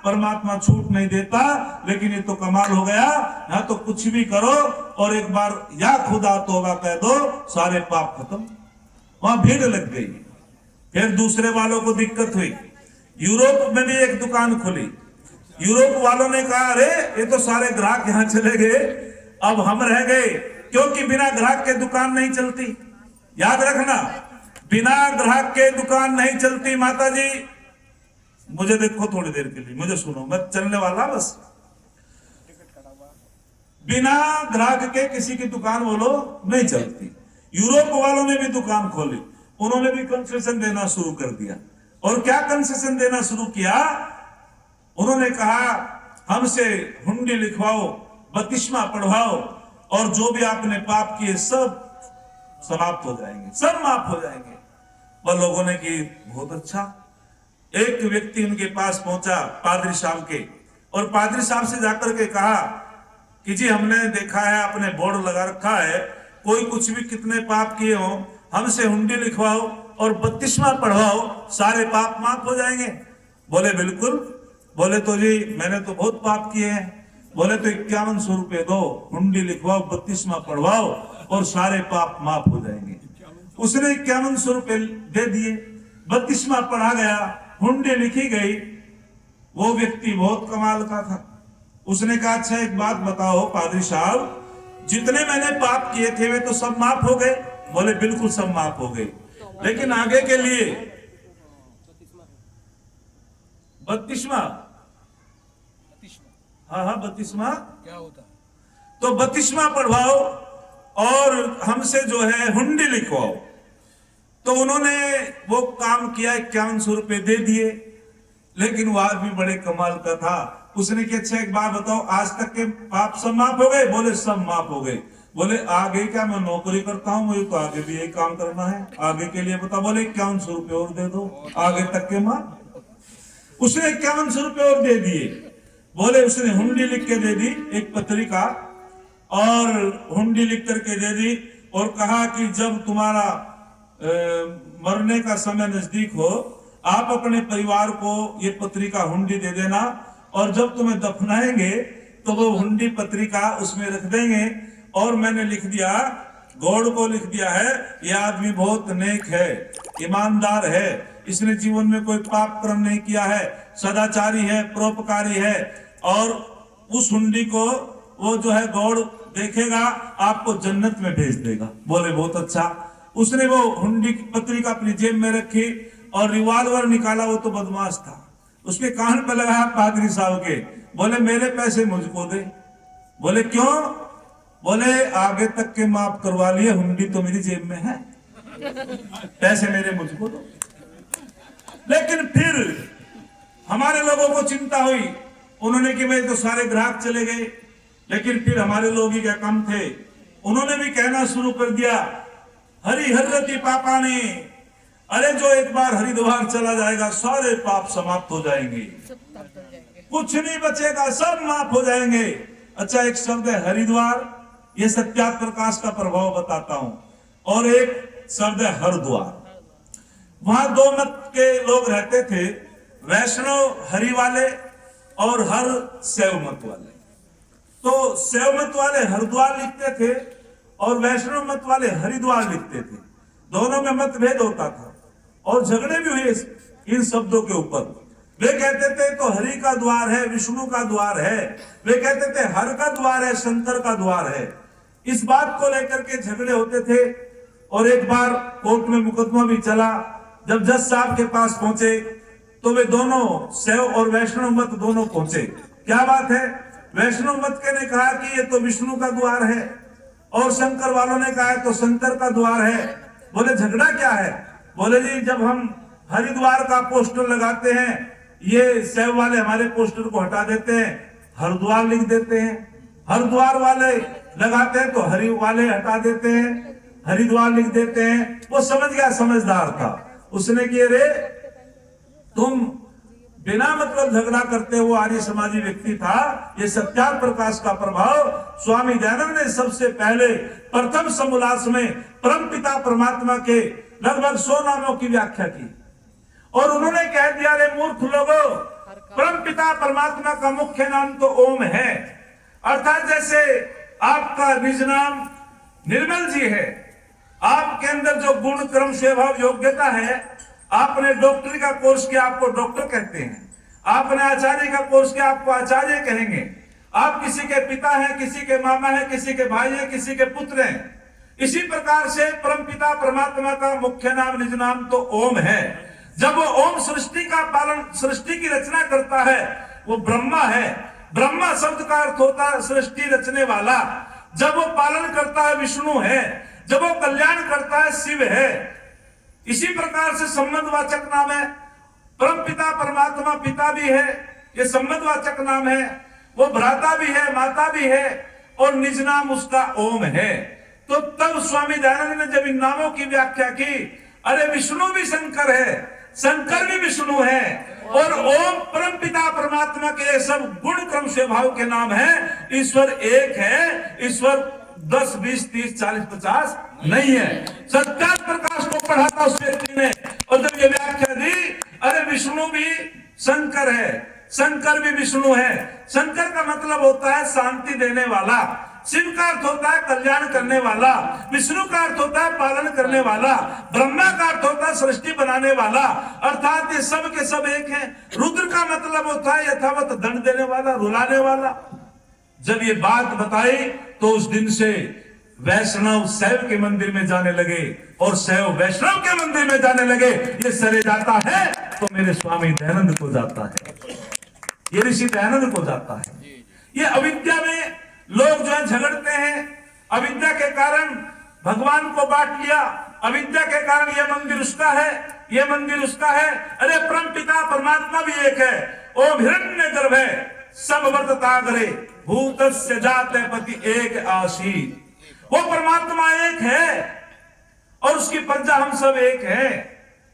परमात्मा छूट नहीं देता। लेकिन ये तो कमाल हो गया, ना तो कुछ भी करो और एक बार या खुदा तौबा कह दो, सारे पाप खत्म। वहां भीड़ लग गई। फिर दूसरे वालों को दिक्कत हुई। यूरोप में भी एक दुकान खुली। यूरोप वालों ने कहा, अरे ये तो सारे ग्राहक यहां चले गए, अब हम रह गए, क्योंकि बिना ग्राहक के दुकान नहीं चलती। याद रखना, बिना ग्राहक के दुकान नहीं चलती। माता जी मुझे देखो थोड़ी देर के लिए, मुझे सुनो, मैं चलने वाला बस। बिना ग्राहक के किसी की दुकान बोलो नहीं चलती। यूरोप वालों ने भी दुकान खोली, उन्होंने भी कंसेशन देना शुरू कर दिया। और क्या कंसेशन देना शुरू किया? उन्होंने कहा, हमसे हुंडी लिखवाओ, बपतिस्मा पढ़वाओ, और जो भी आपने पाप किए सब समाप्त हो जाएंगे, सब माफ हो जाएंगे। वह लोगों ने कि बहुत अच्छा। एक व्यक्ति उनके पास पहुंचा, पादरी साहब के, और पादरी साहब से जाकर के कहा कि जी हमने देखा है, आपने बोर्ड लगा रखा है, कोई कुछ भी कितने पाप किए हो, हमसे हुंडी लिखवाओ और बपतिस्मा पढ़वाओ, सारे पाप माफ हो जाएंगे। बोले बिल्कुल। बोले तो जी मैंने तो बहुत पाप किए हैं। बोले तो 5100 रुपए दो, हुंडी लिखवाओ, बपतिस्मा पढ़वाओ और सारे पाप माफ हो जाएंगे। उसने 5100 रुपए दे दिए, बपतिस्मा पढ़ा गया, हुंडी लिखी गई। वो व्यक्ति बहुत कमाल का था। उसने कहा, अच्छा एक बात बताओ पादरी साहब, जितने मैंने पाप किए थे वे तो सब माफ हो गए? बोले बिल्कुल सब माफ हो गए, लेकिन आगे के लिए बपतिस्मा, हाँ बपतिस्मा क्या होता है? तो बपतिस्मा पढ़वाओ और हमसे जो है हुंडी लिखवाओ। तो उन्होंने वो काम किया, 5100 रुपए दे दिए। लेकिन वो आदमी बड़े कमाल का था। उसने कि अच्छा एक बात बताओ, आज तक के पाप सब माफ हो गए? बोले सब माफ हो गए। बोले आगे क्या, मैं नौकरी करता हूं, मुझे तो आगे भी यही काम करना है, आगे के लिए बताओ। बोले 5100 रुपए और दे दो, आगे तक के माफ। उसने 5100 रुपए और दे दिए। बोले उसने हुंडी लिख के दे दी, एक पत्रिका, और हुंडी लिख करके दे दी, और कहा कि जब तुम्हारा मरने का समय नजदीक हो, आप अपने परिवार को ये पत्रिका हुंडी दे देना, और जब तुम्हें दफनाएंगे तो वो हुंडी पत्रिका उसमें रख देंगे। और मैंने लिख दिया, गॉड को लिख दिया है, ये आदमी बहुत नेक है, ईमानदार है, इसने जीवन में कोई पाप कर्म नहीं किया है, सदाचारी है, परोपकारी है, और उस हुंडी को वो जो है गॉड देखेगा, आपको जन्नत में भेज देगा। बोले बहुत अच्छा। उसने वो हुंडी की पत्रिका अपनी जेब में रखी और रिवॉल्वर निकाला। वो तो बदमाश था, उसके कान पे लगाया पादरी साहब के। बोले मेरे पैसे मुझको दे। बोले क्यों? बोले आगे तक के माफ करवा लिए, हुंडी तो मेरी जेब में है, पैसे मेरे मुझको दो। लेकिन फिर हमारे लोगों को चिंता हुई, उन्होंने कि भाई तो सारे ग्राहक चले गए। लेकिन फिर हमारे लोग ही क्या कम थे, उन्होंने भी कहना शुरू कर दिया, हरि हररति पापा ने, अरे जो एक बार हरिद्वार चला जाएगा सारे पाप समाप्त हो जाएंगे, कुछ नहीं बचेगा, सब माफ हो जाएंगे। अच्छा, एक शब्द है हरिद्वार, ये सत्यार्थ प्रकाश का प्रभाव बताता हूं, और एक शब्द है हरद्वार। वहां दो मत के लोग रहते थे, वैष्णव हरि वाले और हर शैव मत वाले। तो शैव मत वाले हरिद्वार लिखते थे और वैष्णव मत वाले हरिद्वार लिखते थे। दोनों में मतभेद होता था और झगड़े भी हुए इन शब्दों के ऊपर। वे कहते थे तो हरि का द्वार है, विष्णु का द्वार है, वे कहते थे हर का द्वार है, शंकर का द्वार है। इस बात को लेकर के झगड़े होते थे। और एक बार कोर्ट में मुकदमा भी चला। जब जज साहब के पास पहुंचे तो वे दोनों, शैव और वैष्णव मत दोनों पहुंचे। क्या बात है? वैष्णव मत के ने कहा कि ये तो विष्णु का द्वार है, और शंकर वालों ने कहा तो शंकर का द्वार है। बोले झगड़ा क्या है? बोले जी जब हम हरिद्वार का पोस्टर लगाते हैं, ये शैव वाले हमारे पोस्टर को हटा देते हैं, हरिद्वार लिख देते हैं, हरिद्वार वाले लगाते हैं तो हरि वाले हटा देते हैं, हरिद्वार लिख देते हैं। वो समझ गया, समझदार था। उसने किए रे तुम बिना मतलब झगड़ा करते हुए आर्य समाजी व्यक्ति था। ये सत्यार्थ प्रकाश का प्रभाव स्वामी दयानंद ने सबसे पहले प्रथम समोल्लास में परमपिता परमात्मा के लगभग 100 नामों की व्याख्या की, और उन्होंने कह दिया रे मूर्ख लोगों, परमपिता परमात्मा का मुख्य नाम तो ओम है। अर्थात जैसे आपका निज नाम निर्मल जी है, आपके अंदर जो गुण क्रम स्वभाव योग्यता है, आपने डॉक्टरी का कोर्स किया, आपको डॉक्टर कहते हैं, आपने आचार्य का कोर्स किया, आपको आचार्य कहेंगे, आप किसी के पिता हैं, किसी के मामा हैं, किसी के भाई हैं, किसी के पुत्र हैं। इसी प्रकार से परमपिता परमात्मा का मुख्य नाम निज नाम तो ओम है। जब वो ओम सृष्टि का पालन, सृष्टि की रचना करता है, वो ब्रह्मा है। ब्रह्मा शब्द का अर्थ होता है सृष्टि रचने वाला। जब वो पालन करता है विष्णु है, जब वो कल्याण करता है शिव है। इसी प्रकार से संबंधवाचक नाम है। परमपिता परमात्मा पिता भी है, ये संबंधवाचक नाम है। वो भ्राता भी है, माता भी है, और निज नाम उसका ओम है। तो तब स्वामी दयानंद ने जब इन नामों की व्याख्या की, अरे विष्णु भी शंकर है, शंकर भी विष्णु है, और ओम परमपिता परमात्मा के सब गुण क्रम स्वभाव के नाम है। ईश्वर एक है, ईश्वर 10, 20, 30, 40, 50 नहीं है। सत्यार्थ प्रकाश को पढ़ा था उस व्यक्ति ने, और जब ये व्याख्या दी, अरे विष्णु भी शंकर है, शंकर भी विष्णु है। शंकर का मतलब होता है शांति देने वाला, शिव का अर्थ होता है कल्याण करने वाला, विष्णु का अर्थ होता है पालन करने वाला, ब्रह्मा का अर्थ होता है सृष्टि बनाने वाला। अर्थात ये सब के सब एक हैं। रुद्र का मतलब होता है यथावत दंड देने वाला, रुलाने वाला। जब ये बात बताई तो उस दिन से वैष्णव शैव के मंदिर में जाने लगे और शैव वैष्णव के मंदिर में जाने लगे। ये सरे जाता है तो मेरे स्वामी दयानंद को जाता है, ये ऋषि दयानंद को जाता है। ये अविद्या में लोग जो है झगड़ते हैं, अविद्या के कारण भगवान को बांट लिया, अविद्या के कारण यह मंदिर उसका है, यह मंदिर उसका है। अरे परम पिता परमात्मा भी एक है। ओम हिरण्य गर्भ है सब वर्तता करे, भूतस्य जाते पति एक आशी। वो परमात्मा एक है और उसकी प्रजा हम सब एक है,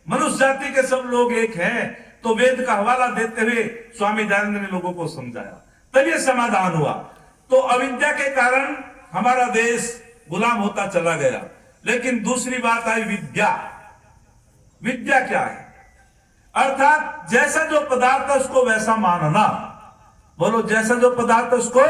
मनुष्य जाति के सब लोग एक हैं। तो वेद का हवाला देते हुए स्वामी दयानंद ने लोगों को समझाया, तब ये समाधान हुआ। तो अविद्या के कारण हमारा देश गुलाम होता चला गया। लेकिन दूसरी बात आई विद्या। विद्या क्या है? अर्थात जैसा जो पदार्थ है उसको वैसा मानना। बोलो, जैसा जो पदार्थ है उसको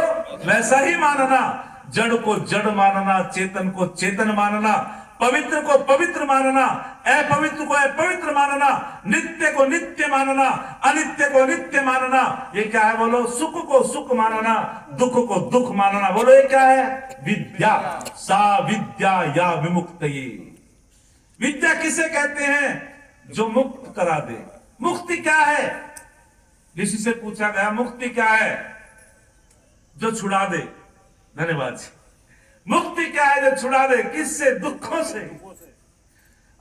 वैसा ही मानना। जड़ को जड़ मानना, चेतन को चेतन मानना, पवित्र को पवित्र मानना, अपवित्र को अपवित्र मानना, नित्य को नित्य मानना, अनित्य को नित्य मानना। ये क्या है? बोलो, सुख को सुख मानना, दुख को दुख मानना। बोलो, ये क्या है? विद्या। सा विद्या या विमुक्तये। विद्या किसे कहते हैं? जो मुक्त करा दे। मुक्ति क्या है? ऋषि से पूछा गया, मुक्ति क्या है? जो छुड़ा दे। धन्यवाद जी। मुक्ति क्या है? जो छुड़ा दे। किससे? दुखों से।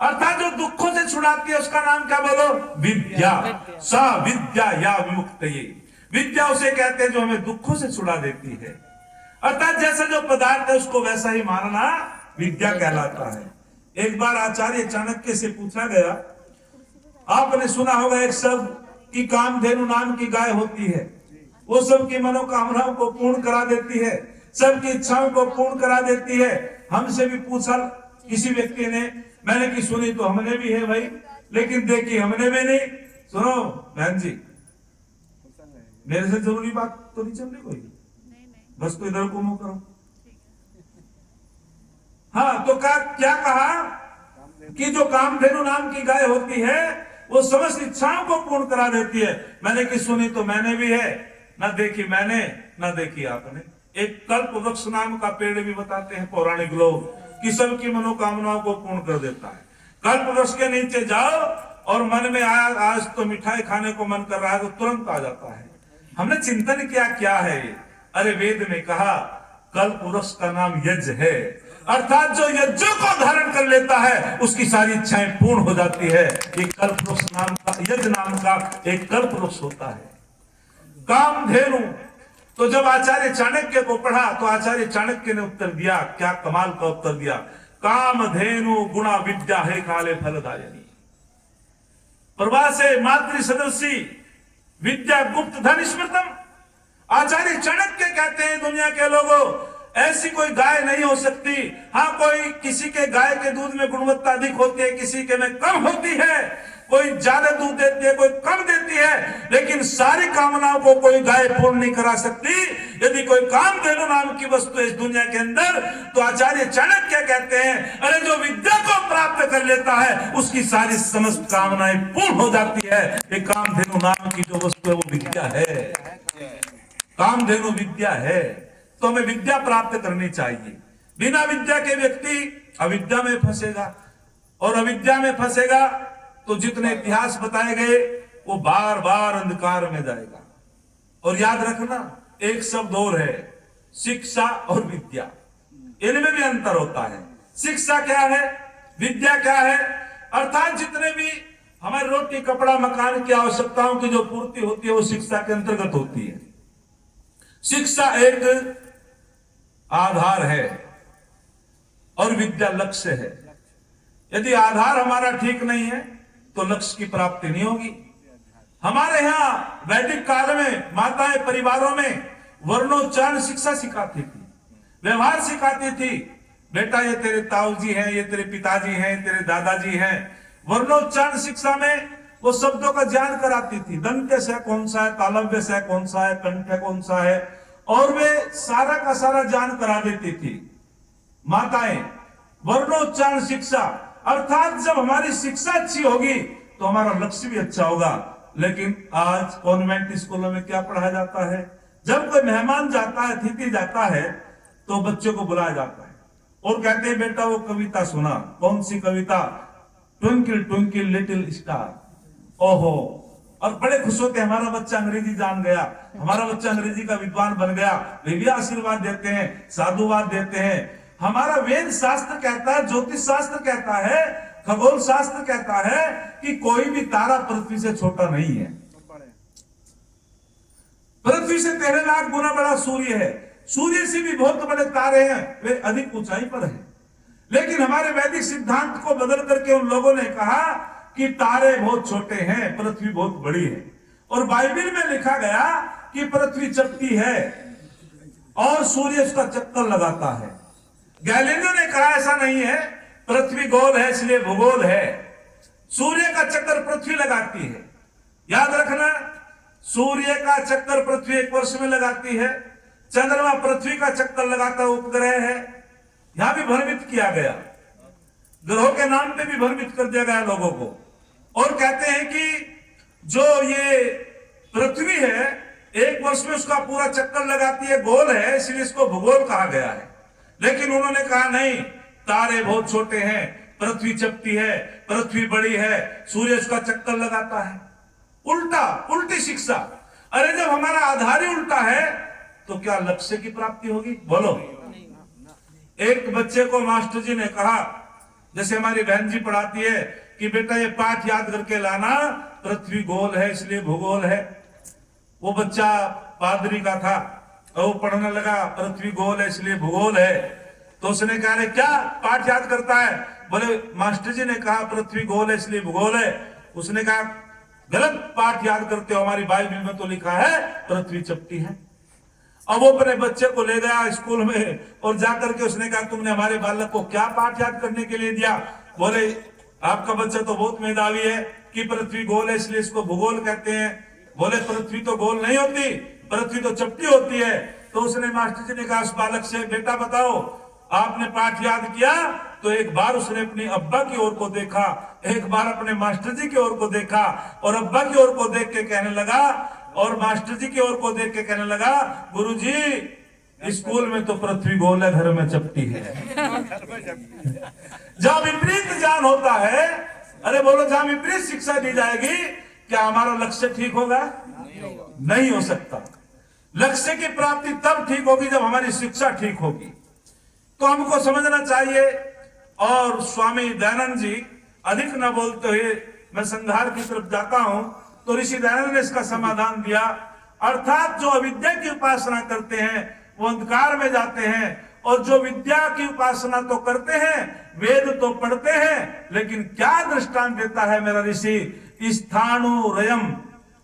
अर्थात जो दुखों से छुड़ाती है उसका नाम क्या? बोलो, विद्या। सा विद्या या विमुक्तये। विद्या उसे कहते हैं जो हमें दुखों से छुड़ा देती है। अर्थात जैसा जो पदार्थ है उसको वैसा ही मानना विद्या कहलाता है। एक बार आचार्य चाणक्य से पूछा गया, आपने सुना होगा एक शब्द कि कामधेनु नाम की गाय होती है, वो सबकी मनोकामनाओं को पूर्ण करा देती है, सबकी इच्छाओं को पूर्ण करा देती है। हमसे भी पूछा किसी व्यक्ति ने, मैंने की सुनी तो हमने भी है भाई, लेकिन देखी हमने भी नहीं। सुनो बहन जी, मेरे से जरूरी बात तो नहीं चल रही कोई, बस तो इधर को मुंह करो। हाँ, तो क्या कहा कि जो कामधेनु नाम की गाय होती है वो समस्त इच्छाओं को पूर्ण करा देती है। मैंने की सुनी तो मैंने भी है, ना देखी मैंने, ना देखी आपने। एक कल्प वृक्ष नाम का पेड़ भी बताते हैं पौराणिक लोग कि सबकी मनोकामनाओं को पूर्ण कर देता है। कल्प वृक्ष के नीचे जाओ और मन में आया आज तो मिठाई खाने को मन कर रहा है तो तुरंत आ जाता है। हमने चिंतन किया क्या है ये? अरे वेद में कहा कल्प वृक्ष का नाम यज्ञ है। अर्थात जो यज्ञों को धारण कर लेता है उसकी सारी इच्छाएं पूर्ण हो जाती है। एक कल्प वृक्ष नाम का, यज्ञ नाम का एक कल्प वृक्ष होता है। कामधेनु। तो जब आचार्य चाणक्य को पढ़ा तो आचार्य चाणक्य ने उत्तर दिया, क्या कमाल का उत्तर दिया। कामधेनु गुणा विद्या है काले फलदायिनी, प्रवासे मातृ सदृशी विद्या गुप्त धन स्मृतम। आचार्य चाणक्य कहते हैं दुनिया के लोगों, ऐसी कोई गाय नहीं हो सकती। हाँ, कोई किसी के गाय के दूध में गुणवत्ता अधिक होती है, किसी के में कम होती है, कोई ज्यादा दूध देती है, कोई कम देती है, लेकिन सारी कामनाओं को कोई गाय पूर्ण नहीं करा सकती। यदि कोई कामधेनु नाम की वस्तु है इस दुनिया के अंदर, तो आचार्य चाणक्य कहते हैं अरे जो विद्या को प्राप्त कर लेता है उसकी सारी समस्त कामनाएं पूर्ण हो जाती है। ये कामधेनु नाम की जो वस्तु है वो विद्या है। कामधेनु विद्या है, तो हमें विद्या प्राप्त करनी चाहिए। बिना विद्या के व्यक्ति अविद्या में फंसेगा, और अविद्या में फंसेगा तो जितने इतिहास बताए गए वो बार बार अंधकार में जाएगा। और याद रखना, एक शब्द और है, शिक्षा और विद्या, इनमें भी अंतर होता है। शिक्षा क्या है, विद्या क्या है? अर्थात जितने भी हमारे रोटी कपड़ा मकान की आवश्यकताओं की जो पूर्ति होती है वो शिक्षा के अंतर्गत होती है। शिक्षा एक आधार है और विद्या लक्ष्य है। यदि आधार हमारा ठीक नहीं है तो लक्ष्य की प्राप्ति नहीं होगी। हमारे यहाँ वैदिक काल में माताएं परिवारों में वर्णोच्चारण शिक्षा सिखाती थी, व्यवहार सिखाती थी। बेटा ये तेरे ताऊ जी हैं, ये तेरे पिताजी हैं, तेरे दादाजी हैं। वर्णोच्चारण शिक्षा में वो शब्दों का ज्ञान कराती थी। दंत्य से कौन सा है, तालव्य से कौन सा है, कंठ कौन सा है, और वे सारा का सारा ज्ञान करा देती थी माताएं। वर्णोच्चारण शिक्षा, अर्थात जब हमारी शिक्षा अच्छी होगी तो हमारा लक्ष्य भी अच्छा होगा। लेकिन आज कॉन्वेंट स्कूलों में क्या पढ़ाया जाता है? जब कोई मेहमान जाता है, अतिथि जाता है, तो बच्चों को बुलाया जाता है और कहते हैं बेटा वो कविता सुना। कौन सी कविता? Twinkle twinkle little star. ओहो, और बड़े खुश होते हैं, हमारा बच्चा अंग्रेजी जान गया, हमारा बच्चा अंग्रेजी का विद्वान बन गया। वे भी आशीर्वाद देते हैं, साधुवाद देते हैं। हमारा वेद शास्त्र कहता है, ज्योतिष शास्त्र कहता है, खगोल शास्त्र कहता है कि कोई भी तारा पृथ्वी से छोटा नहीं है। पृथ्वी से 13 लाख गुना बड़ा सूर्य है। सूर्य से भी बहुत बड़े तारे हैं, वे अधिक ऊंचाई पर हैं। लेकिन हमारे वैदिक सिद्धांत को बदल करके उन लोगों ने कहा कि तारे बहुत छोटे हैं, पृथ्वी बहुत बड़ी है। और बाइबल में लिखा गया कि पृथ्वी चपटी है और सूर्य उसका चक्कर लगाता है। गैलीलियो ने कहा ऐसा नहीं है, पृथ्वी गोल है इसलिए भूगोल है। सूर्य का चक्कर पृथ्वी लगाती है। याद रखना, सूर्य का चक्कर पृथ्वी 1 वर्ष में लगाती है। चंद्रमा पृथ्वी का चक्कर लगाता उपग्रह है। यहां भी भ्रमित किया गया, ग्रहों के नाम पे भी भ्रमित कर दिया गया लोगों को। और कहते हैं कि जो ये पृथ्वी है 1 वर्ष में उसका पूरा चक्कर लगाती है, गोल है, इसलिए इसको भूगोल कहा गया है। लेकिन उन्होंने कहा नहीं, तारे बहुत छोटे हैं, पृथ्वी चपटी है, पृथ्वी बड़ी है, सूर्य उसका चक्कर लगाता है। उल्टा, उल्टी शिक्षा। अरे जब हमारा आधार ही उल्टा है तो क्या लक्ष्य की प्राप्ति होगी? बोलो। एक बच्चे को मास्टर जी ने कहा, जैसे हमारी बहन जी पढ़ाती है कि बेटा ये पाठ याद करके लाना, पृथ्वी गोल है इसलिए भूगोल है। वो बच्चा पादरी का था और वो पढ़ने लगा पृथ्वी गोल है इसलिए भूगोल है। तो उसने कहा अरे क्या पाठ याद करता है? बोले मास्टर जी ने कहा पृथ्वी गोल है इसलिए भूगोल है। उसने कहा गलत पाठ याद करते हो, हमारी बाइबल में तो लिखा है पृथ्वी चपटी है। अब वो अपने बच्चे को ले गया स्कूल में और जाकर के उसने कहा तुमने हमारे बालक को क्या पाठ याद करने के लिए दिया? बोले आपका बच्चा तो बहुत मेधावी है कि पृथ्वी गोल है इसलिए इसको भूगोल कहते हैं। बोले पृथ्वी तो गोल नहीं होती, पृथ्वी तो चपटी होती है। तो उसने मास्टर जी ने कहा उस बालक से, बेटा बताओ आपने पाठ याद किया? तो एक बार उसने अपनी अब्बा की ओर को देखा, एक बार अपने मास्टर जी की ओर को देखा और अब्बा की ओर को देख के कहने लगा और मास्टर जी की ओर को देख के कहने लगा गुरुजी स्कूल में तो पृथ्वी गोल है, घर में चपटी है। जहां विपरीत ज्ञान होता है, अरे बोलो जहां विपरीत शिक्षा दी जाएगी, क्या हमारा लक्ष्य ठीक होगा? नहीं हो सकता। लक्ष्य की प्राप्ति तब ठीक होगी जब हमारी शिक्षा ठीक होगी। तो हमको समझना चाहिए। और स्वामी दयानंद जी, अधिक न बोलते हुए मैं संघार की तरफ जाता हूं, तो ऋषि दयानंद ने इसका समाधान दिया। अर्थात जो अविद्या की उपासना करते हैं वो अंधकार में जाते हैं, और जो विद्या की उपासना तो करते हैं, वेद तो पढ़ते हैं, लेकिन क्या दृष्टांत देता है मेरा ऋषि? स्थाणु रयम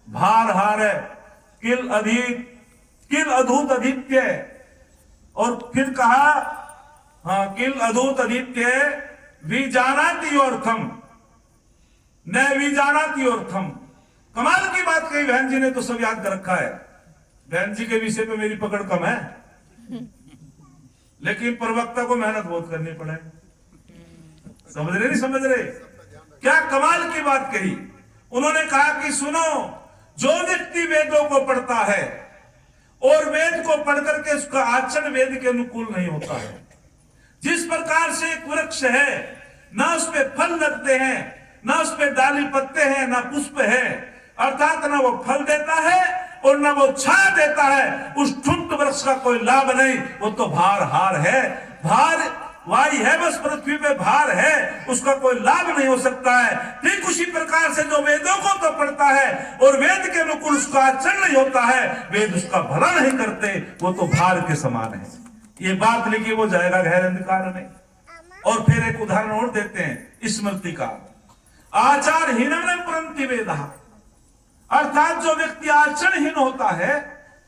भार हार किल अधूत अदित्य। और फिर कहा किल अधूत अदित्य विजानाति अर्थम न विजानाति अर्थम। कमाल की बात कही बहन जी ने, तो सब याद कर रखा है। बहन जी के विषय पे मेरी पकड़ कम है, लेकिन प्रवक्ता को मेहनत बहुत करनी पड़े। समझ रहे नहीं समझ रहे? क्या कमाल की बात कही। उन्होंने कहा कि सुनो, जो व्यक्ति वेदों को पढ़ता है और वेद को पढ़ करके उसका आचरण वेद के अनुकूल नहीं होता है, जिस प्रकार से एक वृक्ष है, ना उस पे फल लगते हैं, ना उस पे डाली पत्ते हैं, ना पुष्प है, अर्थात ना वो फल देता है और ना वो छाया देता है, उस ठुंठ वृक्ष का कोई लाभ नहीं। वो तो भार हार है, भार वाई है, बस पृथ्वी पे भार है, उसका कोई लाभ नहीं हो सकता है। ठीक उसी प्रकार से जो वेदों को तो पढ़ता है और वेद के अनुकूल उसका आचरण नहीं होता है, वेद उसका भला नहीं करते, वो तो भार के समान है। ये बात लिखी, वो जाएगा गहरे अंधकार में। और फिर एक उदाहरण और देते हैं स्मृति का। आचारहीनम प्रंति वेदा, अर्थात जो व्यक्ति आचरणहीन होता है।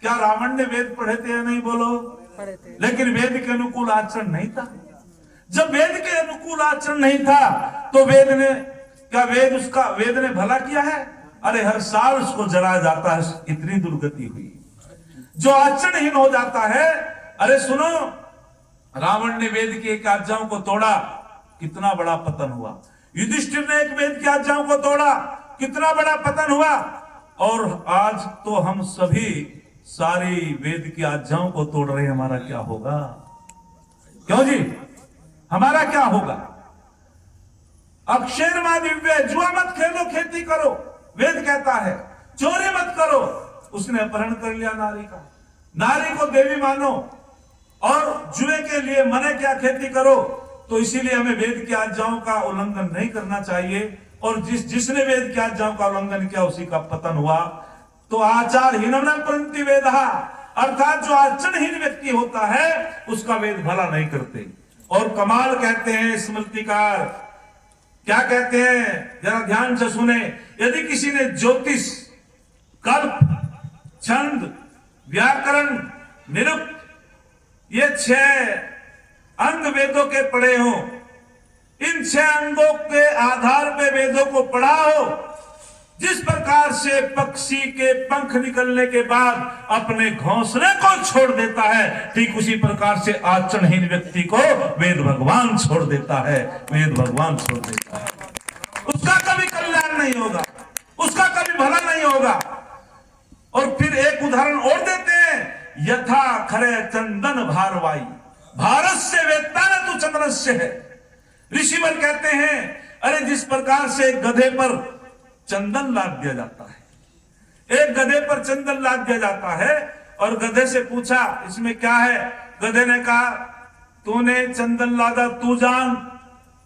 क्या रावण ने वेद पढ़े थे या नहीं? बोलो। पढ़े थे, लेकिन वेद के अनुकूल आचरण नहीं था। जब वेद के अनुकूल आचरण नहीं था तो वेद ने भला किया है? अरे हर साल उसको जलाया जाता है, इतनी दुर्गति हुई। जो आचरणहीन हो जाता है, अरे सुनो, रावण ने वेद की एक आज्ञाओं को तोड़ा, कितना बड़ा पतन हुआ। युधिष्ठिर ने एक वेद की आज्ञाओं को तोड़ा, कितना बड़ा पतन हुआ। और आज तो हम सभी सारी वेद की आज्ञाओं को तोड़ रहे हैं, हमारा क्या होगा? क्यों जी, हमारा क्या होगा? अक्षर मा दिव्य, जुआ मत खेलो, खेती करो, वेद कहता है। चोरी मत करो, उसने अपहरण कर लिया नारी का। नारी को देवी मानो और जुए के लिए मने क्या खेती करो। तो इसीलिए हमें वेद की आज्ञाओं का उल्लंघन नहीं करना चाहिए, और जिसने वेद की आज्ञाओं का उल्लंघन किया उसी का पतन हुआ। तो आचारहीनम न प्रंति वेदः, अर्थात जो आचरणहीन व्यक्ति होता है उसका वेद भला नहीं करते। और कमाल कहते हैं स्मृतिकार, क्या कहते हैं जरा ध्यान से सुने। यदि किसी ने ज्योतिष, कल्प, छंद, व्याकरण, निरुक्त ये 6 अंग वेदों के पढ़े हो, इन 6 अंगों के आधार पे वेदों को पढ़ा हो, जिस प्रकार से पक्षी के पंख निकलने के बाद अपने घोंसले को छोड़ देता है, ठीक उसी प्रकार से आचरणहीन व्यक्ति को वेद भगवान छोड़ देता है, वेद भगवान छोड़ देता है। उसका कभी कल्याण नहीं होगा, उसका कभी भला नहीं होगा। और फिर एक उदाहरण और देते हैं, यथा खरे चंदन भारवाई भारत से वेत्ता न तू चंद्रस्य है। ऋषिवर कहते हैं, अरे जिस प्रकार से गधे पर चंदन लाद दिया जाता है, एक गधे पर चंदन लाद दिया जाता है, और गधे से पूछा इसमें क्या है। गधे ने कहा तूने चंदन लादा तू जान,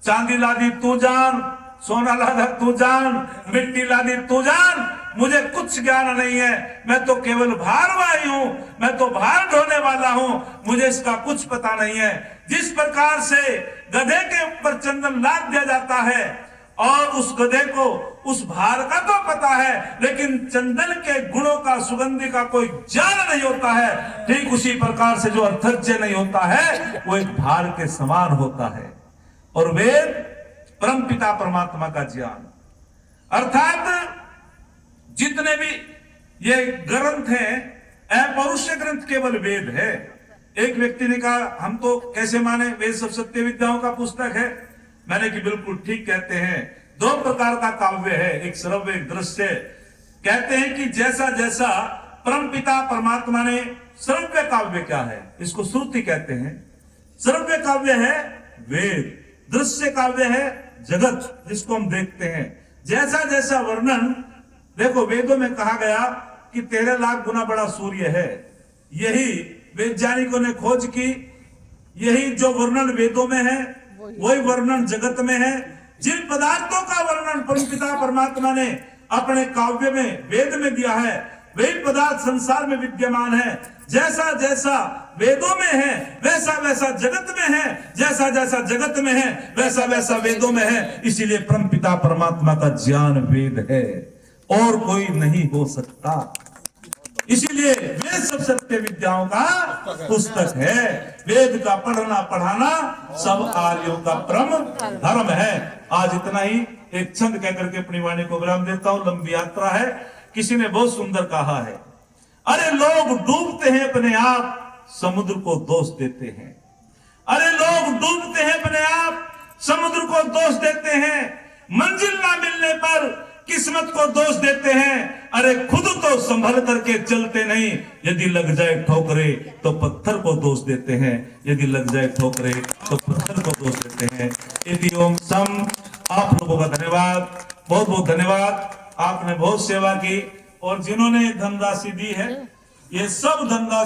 चांदी लादी तू जान, सोना लादा तू जान, मिट्टी लादी तू जान, मुझे कुछ ज्ञान नहीं है, मैं तो केवल भारवाही हूं, मैं तो भार ढोने वाला हूं, मुझे इसका कुछ पता नहीं है। जिस प्रकार से गधे के ऊपर चंदन लाद दिया जाता है और उस गधे को उस भार का तो पता है, लेकिन चंदन के गुणों का, सुगंधि का कोई ज्ञान नहीं होता है, ठीक उसी प्रकार से जो अर्थज्ञ नहीं होता है वो एक भार के समान होता है। और वेद परमपिता परमात्मा का ज्ञान, अर्थात जितने भी ये ग्रंथ हैं, अपौरुषेय ग्रंथ केवल वेद है। एक व्यक्ति ने कहा हम तो कैसे माने, वेद सब सत्य विद्याओं का पुस्तक है। मैंने कि बिल्कुल ठीक कहते हैं। 2 प्रकार का काव्य है, एक श्रव्य एक दृश्य। कहते हैं कि जैसा जैसा परमपिता परमात्मा ने, श्रव्य काव्य क्या है, इसको श्रुति कहते हैं। श्रव्य काव्य है वेद, दृश्य काव्य है जगत जिसको हम देखते हैं। जैसा जैसा वर्णन, देखो वेदों में कहा गया कि 13 लाख गुना बड़ा सूर्य है, यही वैज्ञानिकों ने खोज की। यही जो वर्णन वेदों में है वही वर्णन जगत में है। जिन पदार्थों का वर्णन परमपिता परमात्मा ने अपने काव्य में, वेद में दिया है, वही पदार्थ संसार में विद्यमान है। जैसा जैसा वेदों में है वैसा वैसा जगत में है, जैसा जैसा जगत में है वैसा वैसा वेदों में है। इसीलिए परमपिता परमात्मा का ज्ञान वेद है और कोई नहीं हो सकता। इसीलिए वेद सब सत्य विद्याओं का पुस्तक है। वेद का पढ़ना पढ़ाना सब आर्यों का परम धर्म है। आज इतना ही, एक छंद कहकर के अपनी वाणी को विराम देता हूं। लंबी यात्रा है। किसी ने बहुत सुंदर कहा है, अरे लोग डूबते हैं अपने आप, समुद्र को दोष देते हैं। अरे लोग डूबते हैं अपने आप, समुद्र को दोष देते हैं। मंजिल ना मिलने पर किस्मत को दोष देते हैं। अरे खुद तो संभल करके चलते नहीं, यदि लग जाए ठोकरे तो पत्थर को दोष देते हैं। यदि लग जाए ठोकरे तो पत्थर को दोष देते हैं। इति ओम सम। आप लोगों का धन्यवाद, बहुत बहुत धन्यवाद। आपने बहुत सेवा की, और जिन्होंने धनराशि दी है, ये सब धनराशि